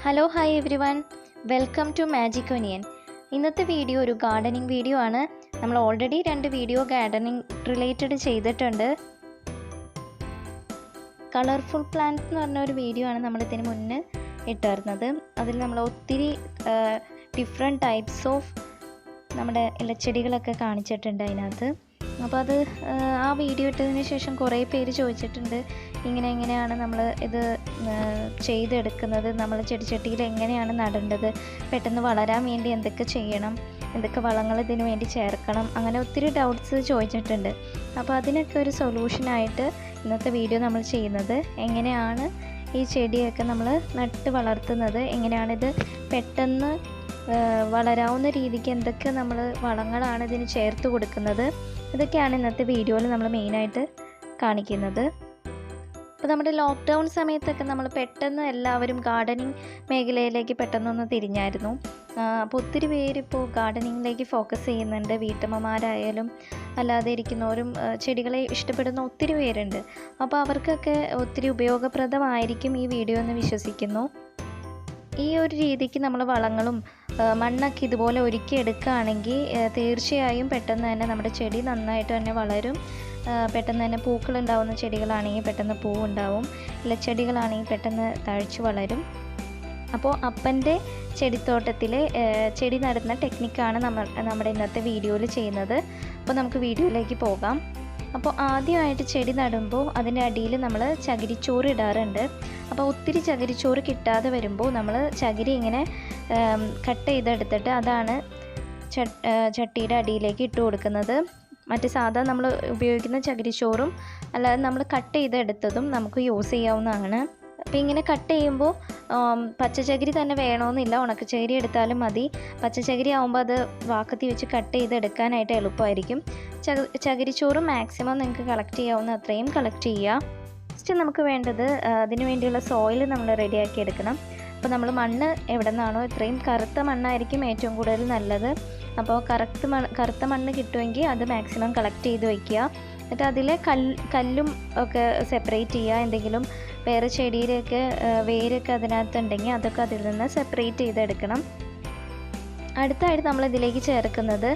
Hello hi everyone, welcome to magic onion. ഇന്നത്തെ video ഒരു gardening video ആണ്. നമ്മൾ ഓൾറെഡി 2 വീഡിയോ ഗാർഡനിങ് റിലേറ്റഡ് ചെയ്തിട്ടുണ്ട്. കളർഫുൾ പ്ലാന്റ്സ് എന്ന് പറഞ്ഞ ഒരു വീഡിയോ ആണ് നമ്മൾ ഇതിന് മുന്നേ ഇട്ടിരുന്നത്. അതിൽ നമ്മൾ ഒത്തിരി ഡിഫറെൻറ്റ് ടൈപ്സ് ഓഫ് നമ്മുടെ ഇലച്ചെടികളൊക്കെ കാണിച്ചിട്ടുണ്ട് അതിനകത്ത്. അപ്പോൾ അത് ആ വീഡിയോ ഇട്ടതിന് ശേഷം കുറേ പേര് ചോദിച്ചിട്ടുണ്ട്, എങ്ങനെയാണ് നമ്മൾ ഇത് ചെയ്തെടുക്കുന്നത്, നമ്മൾ ചെടിച്ചട്ടിയിൽ എങ്ങനെയാണ് നടേണ്ടത്, പെട്ടെന്ന് വളരാൻ വേണ്ടി എന്തൊക്കെ ചെയ്യണം, എന്തൊക്കെ വളങ്ങൾ ഇതിന് വേണ്ടി ചേർക്കണം, അങ്ങനെ ഒത്തിരി ഡൗട്ട്സ് ചോദിച്ചിട്ടുണ്ട്. അപ്പോൾ അതിനൊക്കെ ഒരു സൊല്യൂഷനായിട്ട് ഇന്നത്തെ വീഡിയോ നമ്മൾ ചെയ്യുന്നത്, എങ്ങനെയാണ് ഈ ചെടിയൊക്കെ നമ്മൾ നട്ട് വളർത്തുന്നത്, എങ്ങനെയാണിത് പെട്ടെന്ന് വളരാവുന്ന രീതിക്ക് എന്തൊക്കെ നമ്മൾ വളങ്ങളാണ് ഇതിന് ചേർത്ത് കൊടുക്കുന്നത്, ഇതൊക്കെയാണ് ഇന്നത്തെ വീഡിയോയിൽ നമ്മൾ മെയിനായിട്ട് കാണിക്കുന്നത്. അപ്പോൾ നമ്മുടെ ലോക്ക്ഡൗൺ സമയത്തൊക്കെ നമ്മൾ പെട്ടെന്ന് എല്ലാവരും ഗാർഡനിങ് മേഖലയിലേക്ക് പെട്ടെന്നൊന്ന് തിരിഞ്ഞായിരുന്നു. അപ്പോൾ ഒത്തിരി പേരിപ്പോൾ ഗാർഡനിങ്ങിലേക്ക് ഫോക്കസ് ചെയ്യുന്നുണ്ട്. വീട്ടമ്മമാരായാലും അല്ലാതെ ഇരിക്കുന്നവരും ചെടികളെ ഇഷ്ടപ്പെടുന്ന ഒത്തിരി പേരുണ്ട്. അപ്പോൾ അവർക്കൊക്കെ ഒത്തിരി ഉപയോഗപ്രദമായിരിക്കും ഈ വീഡിയോ എന്ന് വിശ്വസിക്കുന്നു. ഈ ഒരു രീതിക്ക് നമ്മൾ വളങ്ങളും മണ്ണൊക്കെ ഇതുപോലെ ഒരുക്കി എടുക്കുകയാണെങ്കിൽ തീർച്ചയായും പെട്ടെന്ന് തന്നെ നമ്മുടെ ചെടി നന്നായിട്ട് തന്നെ വളരും. പെട്ടെന്ന് തന്നെ പൂക്കളുണ്ടാവുന്ന ചെടികളാണെങ്കിൽ പെട്ടെന്ന് പൂവുണ്ടാവും, ഇലച്ചെടികളാണെങ്കിൽ പെട്ടെന്ന് തഴച്ചു വളരും. അപ്പോൾ അപ്പൻ്റെ ചെടിത്തോട്ടത്തിലെ ചെടി നടുന്ന ടെക്നിക്കാണ് നമ്മുടെ ഇന്നത്തെ വീഡിയോയിൽ ചെയ്യുന്നത്. അപ്പോൾ നമുക്ക് വീഡിയോയിലേക്ക് പോകാം. അപ്പോൾ ആദ്യമായിട്ട് ചെടി നടുമ്പോൾ അതിൻ്റെ അടിയിൽ നമ്മൾ ചകിരിച്ചോറ് ഇടാറുണ്ട്. അപ്പോൾ ഒത്തിരി ചകിരിച്ചോറ് കിട്ടാതെ വരുമ്പോൾ നമ്മൾ ചകിരി ഇങ്ങനെ കട്ട് ചെയ്തെടുത്തിട്ട് അതാണ് ചട്ടിയുടെ അടിയിലേക്ക് ഇട്ട് കൊടുക്കുന്നത്. മറ്റ് സാധാ നമ്മൾ ഉപയോഗിക്കുന്ന ചകിരിച്ചോറും അല്ലാതെ നമ്മൾ കട്ട് ചെയ്തെടുത്തതും നമുക്ക് യൂസ് ചെയ്യാവുന്നതാണ്. അപ്പോൾ ഇങ്ങനെ കട്ട് ചെയ്യുമ്പോൾ പച്ചച്ചകിരി തന്നെ വേണമെന്നില്ല, ഉണക്കച്ചകിരി എടുത്താലും മതി. പച്ചച്ചകിരി ആകുമ്പോൾ അത് വാക്കത്തി വെച്ച് കട്ട് ചെയ്തെടുക്കാനായിട്ട് എളുപ്പമായിരിക്കും. ചകിരിച്ചോറും മാക്സിമം നിങ്ങൾക്ക് കളക്ട് ചെയ്യാവുന്ന അത്രയും കളക്ട് ചെയ്യുക. ഫസ്റ്റ് നമുക്ക് വേണ്ടത് അതിന് വേണ്ടിയുള്ള സോയിൽ നമ്മൾ റെഡിയാക്കി എടുക്കണം. അപ്പോൾ നമ്മൾ മണ്ണ് എവിടെ നിന്നാണോ, ഇത്രയും കറുത്ത മണ്ണായിരിക്കും ഏറ്റവും കൂടുതൽ നല്ലത്. അപ്പോൾ കറുത്ത മണ്ണ് കിട്ടുമെങ്കിൽ അത് മാക്സിമം കളക്ട് ചെയ്ത് വയ്ക്കുക. എന്നിട്ട് അതിലെ കല്ലും ഒക്കെ സെപ്പറേറ്റ് ചെയ്യുക. എന്തെങ്കിലും വേറെ ചെടിയിലൊക്കെ വേരൊക്കെ അതിനകത്തുണ്ടെങ്കിൽ അതൊക്കെ അതിൽ നിന്ന് സെപ്പറേറ്റ് ചെയ്തെടുക്കണം. അടുത്തായിട്ട് നമ്മൾ ഇതിലേക്ക് ചേർക്കുന്നത്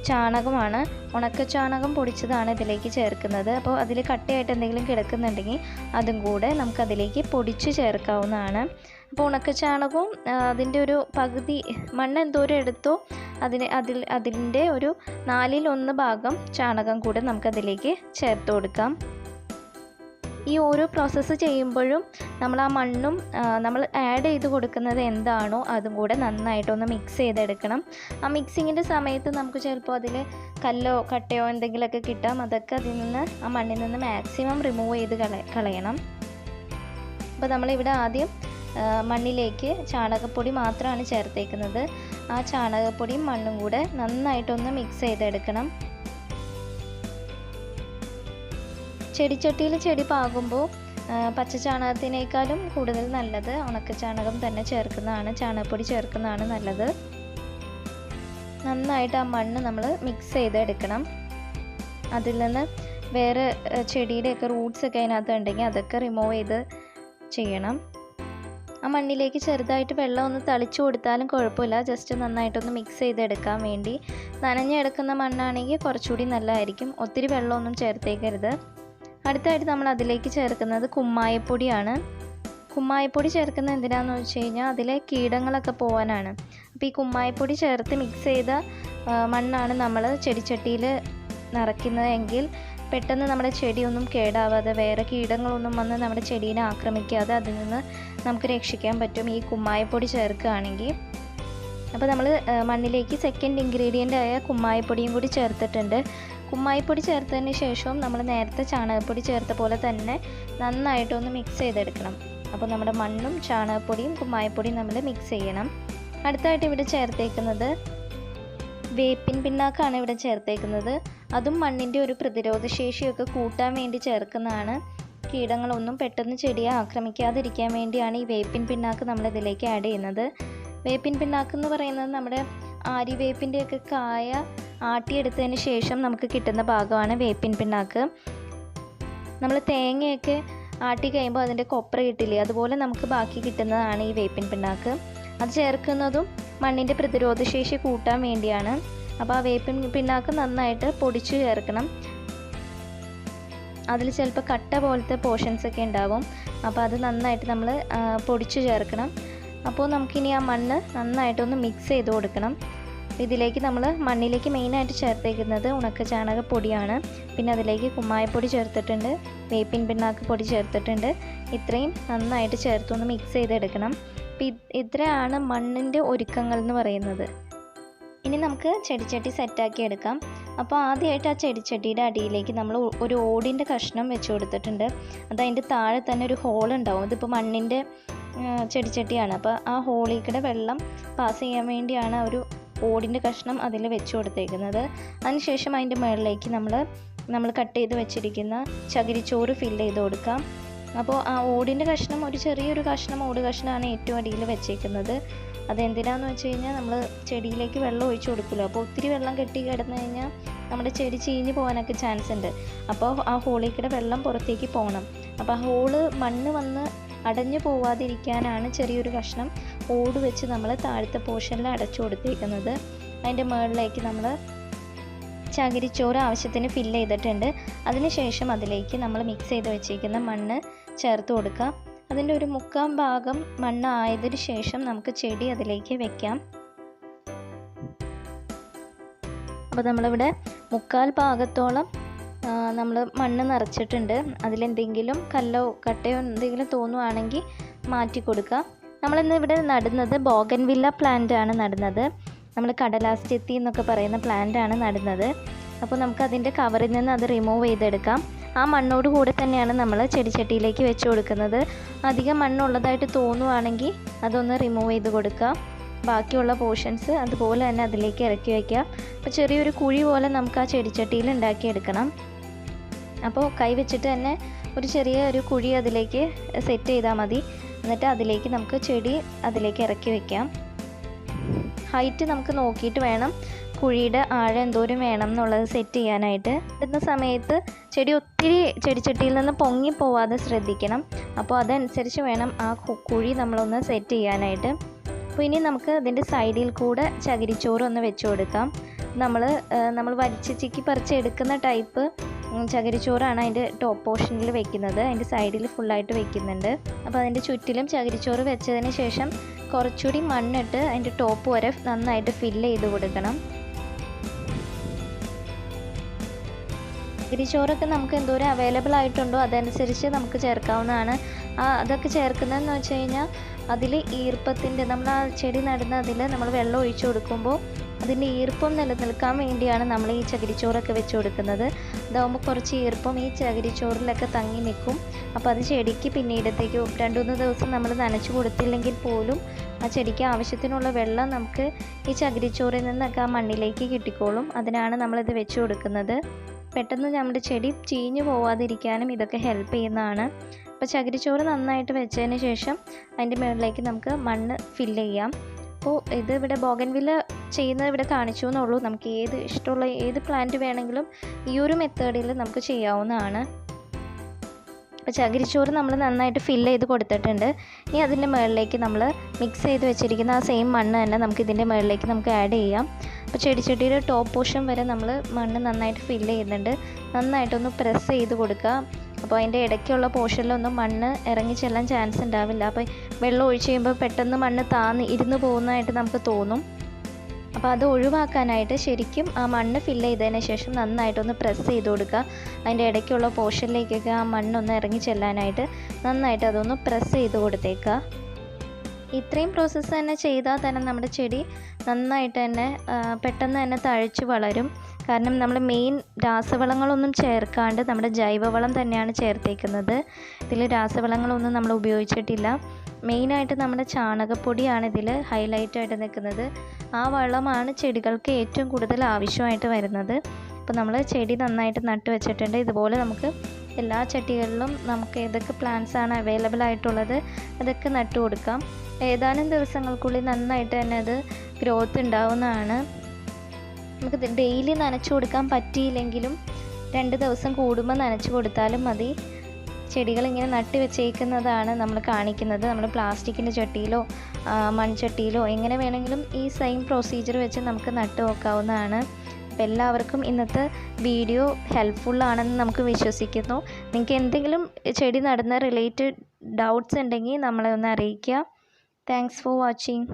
ചാണകമാണ്. ഉണക്ക ചാണകം പൊടിച്ചതാണ് ഇതിലേക്ക് ചേർക്കുന്നത്. അപ്പോൾ അതിൽ കട്ടയായിട്ട് എന്തെങ്കിലും കിടക്കുന്നുണ്ടെങ്കിൽ അതും കൂടെ നമുക്കതിലേക്ക് പൊടിച്ച് ചേർക്കാവുന്നതാണ്. അപ്പോൾ ഉണക്ക ചാണകവും അതിൻ്റെ ഒരു പകുതി മണ്ണ് എന്തോരം എടുത്തോ അതിൻ്റെ ഒരു 1/4 ഭാഗം ചാണകം കൂടെ നമുക്കതിലേക്ക് ചേർത്ത് കൊടുക്കാം. ഈ ഓരോ പ്രോസസ്സ് ചെയ്യുമ്പോഴും നമ്മൾ ആ മണ്ണും നമ്മൾ ആഡ് ചെയ്ത് കൊടുക്കുന്നത് എന്താണോ അതും കൂടെ നന്നായിട്ടൊന്ന് മിക്സ് ചെയ്തെടുക്കണം. ആ മിക്സിങ്ങിൻ്റെ സമയത്ത് നമുക്ക് ചിലപ്പോൾ അതിൽ കല്ലോ കട്ടയോ എന്തെങ്കിലുമൊക്കെ കിട്ടാം. അതൊക്കെ ആ മണ്ണിൽ നിന്ന് മാക്സിമം റിമൂവ് ചെയ്ത് കളയണം. അപ്പോൾ നമ്മളിവിടെ ആദ്യം മണ്ണിലേക്ക് ചാണകപ്പൊടി മാത്രമാണ് ചേർത്തേക്കുന്നത്. ആ ചാണകപ്പൊടിയും മണ്ണും കൂടെ നന്നായിട്ടൊന്ന് മിക്സ് ചെയ്തെടുക്കണം. ചെടിച്ചട്ടിയിൽ ചെടി പാകുമ്പോൾ പച്ച ചാണകത്തിനേക്കാളും കൂടുതൽ നല്ലത് ഉണക്ക ചാണകം തന്നെ ചേർക്കുന്നതാണ്, ചാണകപ്പൊടി ചേർക്കുന്നതാണ് നല്ലത്. നന്നായിട്ട് ആ മണ്ണ് നമ്മൾ മിക്സ് ചെയ്തെടുക്കണം. അതിൽ നിന്ന് വേറെ ചെടിയുടെയൊക്കെ റൂട്ട്സൊക്കെ അതിനകത്ത് ഉണ്ടെങ്കിൽ അതൊക്കെ റിമൂവ് ചെയ്ത് ചെയ്യണം. ആ മണ്ണിലേക്ക് ചെറുതായിട്ട് വെള്ളം ഒന്ന് തളിച്ചു കൊടുത്താലും കുഴപ്പമില്ല, ജസ്റ്റ് നന്നായിട്ടൊന്ന് മിക്സ് ചെയ്തെടുക്കാൻ വേണ്ടി. നനഞ്ഞെടുക്കുന്ന മണ്ണാണെങ്കിൽ കുറച്ചുകൂടി നല്ലതായിരിക്കും. ഒത്തിരി വെള്ളമൊന്നും ചേർത്തേക്കരുത്. അടുത്തായിട്ട് നമ്മൾ അതിലേക്ക് ചേർക്കുന്നത് കുമ്മായപ്പൊടിയാണ്. കുമ്മായപ്പൊടി ചേർക്കുന്നത് എന്തിനാണെന്ന് വെച്ച് കഴിഞ്ഞാൽ അതിലെ കീടങ്ങളൊക്കെ പോകാനാണ്. അപ്പോൾ ഈ കുമ്മായപ്പൊടി ചേർത്ത് മിക്സ് ചെയ്ത മണ്ണാണ് നമ്മൾ ചെടിച്ചട്ടിയിൽ നിറയ്ക്കുന്നതെങ്കിൽ പെട്ടെന്ന് നമ്മുടെ ചെടിയൊന്നും കേടാവാതെ വേറെ കീടങ്ങളൊന്നും വന്ന് നമ്മുടെ ചെടീനെ ആക്രമിക്കാതെ അതിൽ നിന്ന് നമുക്ക് രക്ഷിക്കാൻ പറ്റും ഈ കുമ്മായപ്പൊടി ചേർക്കുകയാണെങ്കിൽ. അപ്പോൾ നമ്മൾ മണ്ണിലേക്ക് സെക്കൻഡ് ഇൻഗ്രീഡിയൻ്റ് ആയ കുമ്മായപ്പൊടിയും കൂടി ചേർത്തിട്ടുണ്ട്. കുമ്മായപ്പൊടി ചേർത്തതിന് ശേഷവും നമ്മൾ നേരത്തെ ചാണകപ്പൊടി ചേർത്ത പോലെ തന്നെ നന്നായിട്ടൊന്ന് മിക്സ് ചെയ്തെടുക്കണം. അപ്പോൾ നമ്മുടെ മണ്ണും ചാണകപ്പൊടിയും കുമ്മായപ്പൊടിയും നമ്മൾ മിക്സ് ചെയ്യണം. അടുത്തായിട്ട് ഇവിടെ ചേർത്തേക്കുന്നത് വേപ്പിൻ പിണ്ണാക്കാണ് ഇവിടെ ചേർത്തേക്കുന്നത്. അതും മണ്ണിൻ്റെ ഒരു പ്രതിരോധ ശേഷിയൊക്കെ കൂട്ടാൻ വേണ്ടി ചേർക്കുന്നതാണ്. കീടങ്ങളൊന്നും പെട്ടെന്ന് ചെടിയെ ആക്രമിക്കാതിരിക്കാൻ വേണ്ടിയാണ് ഈ വേപ്പിൻ പിണ്ണാക്ക് നമ്മളിതിലേക്ക് ആഡ് ചെയ്യുന്നത്. വേപ്പിൻ പിണ്ണാക്ക് എന്ന് പറയുന്നത് നമ്മുടെ ആര്യവേപ്പിൻ്റെയൊക്കെ കായ ആട്ടിയെടുത്തതിന് ശേഷം നമുക്ക് കിട്ടുന്ന ഭാഗമാണ് വേപ്പിൻ പിണ്ണാക്ക്. നമ്മൾ തേങ്ങയൊക്കെ ആട്ടി കഴിയുമ്പോൾ അതിൻ്റെ കൊപ്ര കിട്ടില്ലേ, അതുപോലെ നമുക്ക് ബാക്കി കിട്ടുന്നതാണ് ഈ വേപ്പിൻ പിണ്ണാക്ക്. അത് ചേർക്കുന്നതും മണ്ണിൻ്റെ പ്രതിരോധശേഷി കൂട്ടാൻ വേണ്ടിയാണ്. അപ്പോൾ ആ വേപ്പിൻ പിണ്ണാക്ക് നന്നായിട്ട് പൊടിച്ചു ചേർക്കണം. അതിൽ ചിലപ്പോൾ കട്ട പോലത്തെ പോർഷൻസ് ഒക്കെ ഉണ്ടാവും. അപ്പോൾ അത് നന്നായിട്ട് നമ്മൾ പൊടിച്ചു ചേർക്കണം. അപ്പോൾ നമുക്കിനി ആ മണ്ണ് നന്നായിട്ടൊന്ന് മിക്സ് ചെയ്ത് കൊടുക്കണം. ഇതിലേക്ക് നമ്മൾ മണ്ണിലേക്ക് മെയിനായിട്ട് ചേർത്തേക്കുന്നത് ഉണക്ക ചാണകപ്പൊടിയാണ്. പിന്നെ അതിലേക്ക് കുമ്മായപ്പൊടി ചേർത്തിട്ടുണ്ട്, വേപ്പിൻ പിണ്ണാക്ക് പൊടി ചേർത്തിട്ടുണ്ട്. ഇത്രയും നന്നായിട്ട് ചേർത്തൊന്ന് മിക്സ് ചെയ്തെടുക്കണം. ഇത്രയാണ് മണ്ണിൻ്റെ ഒരുക്കങ്ങൾ എന്ന് പറയുന്നത്. ഇനി നമുക്ക് ചെടിച്ചട്ടി സെറ്റാക്കി എടുക്കാം. അപ്പോൾ ആദ്യമായിട്ട് ആ ചെടിച്ചട്ടിയുടെ അടിയിലേക്ക് നമ്മൾ ഒരു ഓടിൻ്റെ കഷ്ണം വെച്ച് കൊടുത്തിട്ടുണ്ട്. അതതിൻ്റെ താഴെ തന്നെ ഒരു ഹോൾ ഉണ്ടാവും. ഇതിപ്പോൾ മണ്ണിൻ്റെ ചെടിച്ചട്ടിയാണ്. അപ്പോൾ ആ ഹോളിൽ കൂടെ വെള്ളം പാസ് ചെയ്യാൻ വേണ്ടിയാണ് ഒരു ഓടിൻ്റെ കഷ്ണം അതിൽ വെച്ച് കൊടുത്തേക്കുന്നത്. അതിനുശേഷം അതിൻ്റെ മുകളിലേക്ക് നമ്മൾ കട്ട് ചെയ്ത് വെച്ചിരിക്കുന്ന ചകിരിച്ചോറ് ഫില്ല് ചെയ്ത് കൊടുക്കാം. അപ്പോൾ ആ ഓടിൻ്റെ കഷ്ണം ഒരു ചെറിയൊരു കഷ്ണം ഓട് കഷ്ണമാണ് ഏറ്റവും അടിയിൽ വെച്ചേക്കുന്നത്. അതെന്തിനാന്ന് വെച്ച് കഴിഞ്ഞാൽ നമ്മൾ ചെടിയിലേക്ക് വെള്ളം ഒഴിച്ചു കൊടുക്കുമല്ലോ. അപ്പോൾ ഒത്തിരി വെള്ളം കെട്ടി കിടന്നു കഴിഞ്ഞാൽ നമ്മുടെ ചെടി ചീഞ്ഞ് പോകാനൊക്കെ ചാൻസ് ഉണ്ട്. അപ്പോൾ ആ ഹോളിൽ കൂടെ വെള്ളം പുറത്തേക്ക് പോകണം. അപ്പോൾ ആ ഹോള് മണ്ണ് വന്ന് അടഞ്ഞു പോവാതിരിക്കാനാണ് ചെറിയൊരു കഷ്ണം ഓട് വെച്ച് നമ്മൾ താഴത്തെ പോർഷനിൽ അടച്ചു കൊടുത്തേക്കുന്നത്. അതിൻ്റെ മുകളിലേക്ക് നമ്മൾ ചകിരിച്ചോറ് ആവശ്യത്തിന് ഫില്ല് ചെയ്തിട്ടുണ്ട്. അതിനുശേഷം അതിലേക്ക് നമ്മൾ മിക്സ് ചെയ്ത് വെച്ചിരിക്കുന്ന മണ്ണ് ചേർത്ത് കൊടുക്കുക. അതിൻ്റെ ഒരു 3/4 ഭാഗം മണ്ണ് ആയതിനു ശേഷം നമുക്ക് ചെടി അതിലേക്ക് വെക്കാം. അപ്പോൾ നമ്മളിവിടെ 3/4 ഭാഗത്തോളം നമ്മൾ മണ്ണ് നിറച്ചിട്ടുണ്ട്. അതിലെന്തെങ്കിലും കല്ലോ കട്ടയോ എന്തെങ്കിലും തോന്നുവാണെങ്കിൽ മാറ്റി കൊടുക്കുക. നമ്മളിന്ന് ഇവിടെ നടുന്നത് ബോഗൻവില്ല പ്ലാന്റ് ആണ് നടുന്നത്. നമ്മൾ കടലാസ് ചെത്തി എന്നൊക്കെ പറയുന്ന പ്ലാന്റ് ആണ് നടുന്നത്. അപ്പോൾ നമുക്ക് അതിൻ്റെ കവറിൽ നിന്ന് അത് റിമൂവ് ചെയ്തെടുക്കാം. ആ മണ്ണോട് കൂടെ തന്നെയാണ് നമ്മൾ ചെടിച്ചട്ടിയിലേക്ക് വെച്ച് കൊടുക്കുന്നത്. അധികം മണ്ണുള്ളതായിട്ട് തോന്നുവാണെങ്കിൽ അതൊന്ന് റിമൂവ് ചെയ്ത് കൊടുക്കുക. ബാക്കിയുള്ള പോർഷൻസ് അതുപോലെ തന്നെ അതിലേക്ക് ഇറക്കി വയ്ക്കുക. അപ്പോൾ ചെറിയൊരു കുഴി പോലെ നമുക്ക് ആ ചെടിച്ചട്ടിയിൽ ഉണ്ടാക്കിയെടുക്കണം. അപ്പോൾ കൈ വെച്ചിട്ട് തന്നെ ഒരു ചെറിയ ഒരു കുഴി അതിലേക്ക് സെറ്റ് ചെയ്താൽ മതി. എന്നിട്ട് അതിലേക്ക് നമുക്ക് ചെടി അതിലേക്ക് ഇറക്കി വയ്ക്കാം. ഹൈറ്റ് നമുക്ക് നോക്കിയിട്ട് വേണം കുഴിയുടെ ആഴം എന്തോരം വേണം എന്നുള്ളത് സെറ്റ് ചെയ്യാനായിട്ട്. ഇടുന്ന സമയത്ത് ചെടി ഒത്തിരി ചെടിച്ചട്ടിയിൽ നിന്ന് പൊങ്ങിപ്പോവാതെ ശ്രദ്ധിക്കണം. അപ്പോൾ അതനുസരിച്ച് വേണം ആ കുഴി നമ്മളൊന്ന് സെറ്റ് ചെയ്യാനായിട്ട്. അപ്പോൾ ഇനി നമുക്ക് അതിൻ്റെ സൈഡിൽ കൂടെ ചകിരിച്ചോറ് ഒന്ന് വെച്ച് കൊടുക്കാം. നമ്മൾ വലിച്ച് ചിക്കി പറിച്ച് എടുക്കുന്ന ടൈപ്പ് ചകിരിച്ചോറാണ് അതിൻ്റെ ടോപ്പ് പോർഷനിൽ വെക്കുന്നത്. അതിൻ്റെ സൈഡിൽ ഫുള്ളായിട്ട് വെക്കുന്നുണ്ട്. അപ്പോൾ അതിൻ്റെ ചുറ്റിലും ചകിരിച്ചോറ് വെച്ചതിന് ശേഷം കുറച്ചുകൂടി മണ്ണിട്ട് അതിൻ്റെ ടോപ്പ് വരെ നന്നായിട്ട് ഫില്ല് ചെയ്ത് കൊടുക്കണം. ചകിരിച്ചോറൊക്കെ നമുക്ക് എന്തോരം അവൈലബിൾ ആയിട്ടുണ്ടോ അതനുസരിച്ച് നമുക്ക് ചേർക്കാവുന്നതാണ്. അതൊക്കെ ചേർക്കുന്നതെന്ന് വെച്ച് കഴിഞ്ഞാൽ അതിൽ ഈർപ്പത്തിൻ്റെ നമ്മൾ ആ ചെടി നടുന്ന അതിൽ നമ്മൾ വെള്ളം ഒഴിച്ചു കൊടുക്കുമ്പോൾ അതിൻ്റെ ഈർപ്പം നിലനിൽക്കാൻ വേണ്ടിയാണ് നമ്മൾ ഈ ചകിരിച്ചോറൊക്കെ വെച്ച് കൊടുക്കുന്നത്. അതാകുമ്പോൾ കുറച്ച് ഈർപ്പം ഈ ചകിരിച്ചോറിലൊക്കെ തങ്ങി നിൽക്കും. അപ്പോൾ അത് ചെടിക്ക് പിന്നീടത്തേക്ക് 2-3 ദിവസം നമ്മൾ നനച്ചു കൊടുത്തില്ലെങ്കിൽ പോലും ആ ചെടിക്ക് ആവശ്യത്തിനുള്ള വെള്ളം നമുക്ക് ഈ ചകിരിച്ചോറിൽ നിന്നൊക്കെ ആ മണ്ണിലേക്ക് കിട്ടിക്കോളും. അതിനാണ് നമ്മളിത് വെച്ച് കൊടുക്കുന്നത്. പെട്ടെന്ന് നമ്മുടെ ചെടി ചീഞ്ഞു പോവാതിരിക്കാനും ഇതൊക്കെ ഹെൽപ്പ് ചെയ്യുന്നതാണ്. അപ്പോൾ ചകിരിച്ചോറ് നന്നായിട്ട് വെച്ചതിന് ശേഷം അതിൻ്റെ മുകളിലേക്ക് നമുക്ക് മണ്ണ് ഫില്ല് ചെയ്യാം. അപ്പോൾ ഇത് ഇവിടെ ബോഗൻവില്ല ചെയ്യുന്നത് ഇവിടെ കാണിച്ചു എന്നുള്ളൂ. നമുക്ക് ഇഷ്ടമുള്ള ഏത് പ്ലാന്റ് വേണമെങ്കിലും ഈ ഒരു മെത്തേഡിൽ നമുക്ക് ചെയ്യാവുന്നതാണ്. അപ്പോൾ ചകിരിച്ചോറ് നമ്മൾ നന്നായിട്ട് ഫില്ല് ചെയ്ത് കൊടുത്തിട്ടുണ്ട്. ഇനി അതിൻ്റെ മുകളിലേക്ക് നമ്മൾ മിക്സ് ചെയ്ത് വെച്ചിരിക്കുന്ന ആ സെയിം മണ്ണ് തന്നെ നമുക്ക് ഇതിൻ്റെ മുകളിലേക്ക് നമുക്ക് ആഡ് ചെയ്യാം. അപ്പോൾ ചെടിച്ചട്ടിയുടെ ടോപ്പ് പോർഷൻ വരെ നമ്മൾ മണ്ണ് നന്നായിട്ട് ഫില്ല് ചെയ്യുന്നുണ്ട്. നന്നായിട്ടൊന്ന് പ്രസ് ചെയ്ത് കൊടുക്കുക. അപ്പോൾ അതിൻ്റെ ഇടയ്ക്കുള്ള പോർഷനിലൊന്നും മണ്ണ് ഇറങ്ങി ചെല്ലാൻ ചാൻസ് ഉണ്ടാവില്ല. അപ്പോൾ വെള്ളം ഒഴിച്ച് കഴിയുമ്പോൾ പെട്ടെന്ന് മണ്ണ് ഇരുന്ന് പോകുന്നതായിട്ട് നമുക്ക് തോന്നും. അപ്പോൾ അത് ഒഴിവാക്കാനായിട്ട് ശരിക്കും ആ മണ്ണ് ഫില്ല് ചെയ്തതിന് ശേഷം നന്നായിട്ടൊന്ന് പ്രസ് ചെയ്ത് കൊടുക്കുക. അതിൻ്റെ ഇടയ്ക്കുള്ള പോർഷനിലേക്കൊക്കെ ആ മണ്ണൊന്ന് ഇറങ്ങി ചെല്ലാനായിട്ട് നന്നായിട്ട് അതൊന്ന് പ്രസ് ചെയ്ത് കൊടുത്തേക്കുക. ഇത്രയും പ്രോസസ്സ് തന്നെ ചെയ്താൽ തന്നെ നമ്മുടെ ചെടി നന്നായിട്ട് തന്നെ പെട്ടെന്ന് തന്നെ തഴച്ച് വളരും. കാരണം നമ്മൾ മെയിൻ രാസവളങ്ങളൊന്നും ചേർക്കാണ്ട് നമ്മുടെ ജൈവവളം തന്നെയാണ് ചേർത്തേക്കുന്നത്. ഇതിൽ രാസവളങ്ങളൊന്നും നമ്മൾ ഉപയോഗിച്ചിട്ടില്ല. മെയിനായിട്ട് നമ്മുടെ ചാണകപ്പൊടിയാണ് ഇതിൽ ഹൈലൈറ്റായിട്ട് നിൽക്കുന്നത്. ആ വളമാണ് ചെടികൾക്ക് ഏറ്റവും കൂടുതൽ ആവശ്യമായിട്ട് വരുന്നത്. അപ്പോൾ നമ്മൾ ചെടി നന്നായിട്ട് നട്ട് വെച്ചിട്ടുണ്ട്. ഇതുപോലെ നമുക്ക് എല്ലാ ചട്ടികളിലും നമുക്ക് ഏതൊക്കെ പ്ലാന്റ്സ് ആണ് അവൈലബിൾ ആയിട്ടുള്ളത് അതൊക്കെ നട്ടു കൊടുക്കാം. ഏതാനും ദിവസങ്ങൾക്കുള്ളിൽ നന്നായിട്ട് തന്നെ അത് ഗ്രോത്ത് ഉണ്ടാവുന്നതാണ്. നമുക്ക് ഡെയിലി നനച്ചു കൊടുക്കാൻ പറ്റിയില്ലെങ്കിലും 2 ദിവസം കൂടുമ്പോൾ നനച്ചു കൊടുത്താലും മതി. ചെടികൾ ഇങ്ങനെ നട്ട് വെച്ചേക്കുന്നതാണ് നമ്മൾ കാണിക്കുന്നത്. നമ്മൾ പ്ലാസ്റ്റിക്കിൻ്റെ ചട്ടിയിലോ മൺചട്ടിയിലോ എങ്ങനെ വേണമെങ്കിലും ഈ സെയിം പ്രൊസീജിയർ വെച്ച് നമുക്ക് നട്ട് നോക്കാവുന്നതാണ്. അപ്പോൾ എല്ലാവർക്കും ഇന്നത്തെ വീഡിയോ ഹെൽപ്ഫുള്ളാണെന്ന് നമുക്ക് വിശ്വസിക്കുന്നു. നിങ്ങൾക്ക് എന്തെങ്കിലും ചെടി നടുന്ന റിലേറ്റഡ് ഡൗട്ട്സ് ഉണ്ടെങ്കിൽ നമ്മളെ ഒന്ന് അറിയിക്കുക. Thanks for watching.